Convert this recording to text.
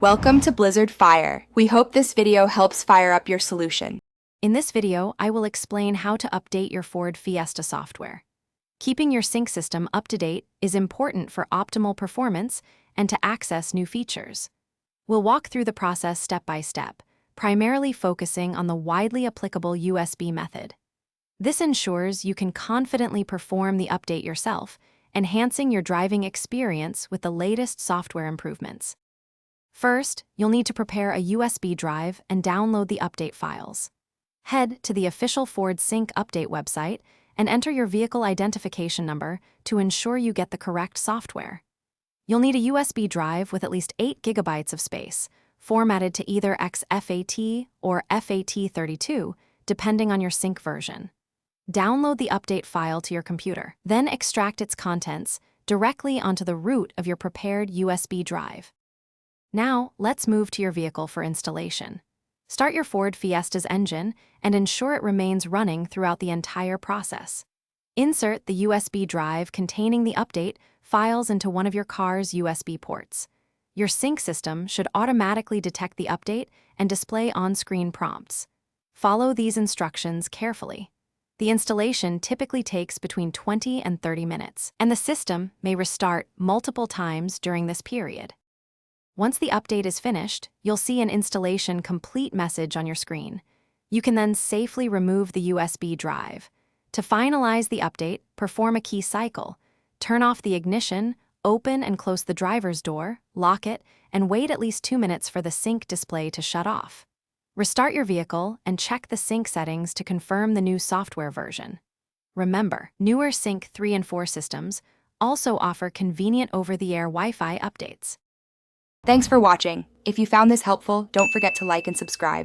Welcome to Blizzard Fire. We hope this video helps fire up your solution. In this video, I will explain how to update your Ford Fiesta software. Keeping your sync system up to date is important for optimal performance and to access new features. We'll walk through the process step by step, primarily focusing on the widely applicable USB method. This ensures you can confidently perform the update yourself, enhancing your driving experience with the latest software improvements. First, you'll need to prepare a USB drive and download the update files. Head to the official Ford Sync Update website and enter your vehicle identification number to ensure you get the correct software. You'll need a USB drive with at least 8 GB of space, formatted to either XFAT or FAT32, depending on your sync version. Download the update file to your computer, then extract its contents directly onto the root of your prepared USB drive. Now, let's move to your vehicle for installation. Start your Ford Fiesta's engine and ensure it remains running throughout the entire process. Insert the USB drive containing the update files into one of your car's USB ports. Your sync system should automatically detect the update and display on-screen prompts. Follow these instructions carefully. The installation typically takes between 20 and 30 minutes, and the system may restart multiple times during this period. Once the update is finished, you'll see an installation complete message on your screen. You can then safely remove the USB drive. To finalize the update, perform a key cycle. Turn off the ignition, open and close the driver's door, lock it, and wait at least 2 minutes for the sync display to shut off. Restart your vehicle and check the sync settings to confirm the new software version. Remember, newer Sync 3 and 4 systems also offer convenient over-the-air Wi-Fi updates. Thanks for watching. If you found this helpful, don't forget to like and subscribe.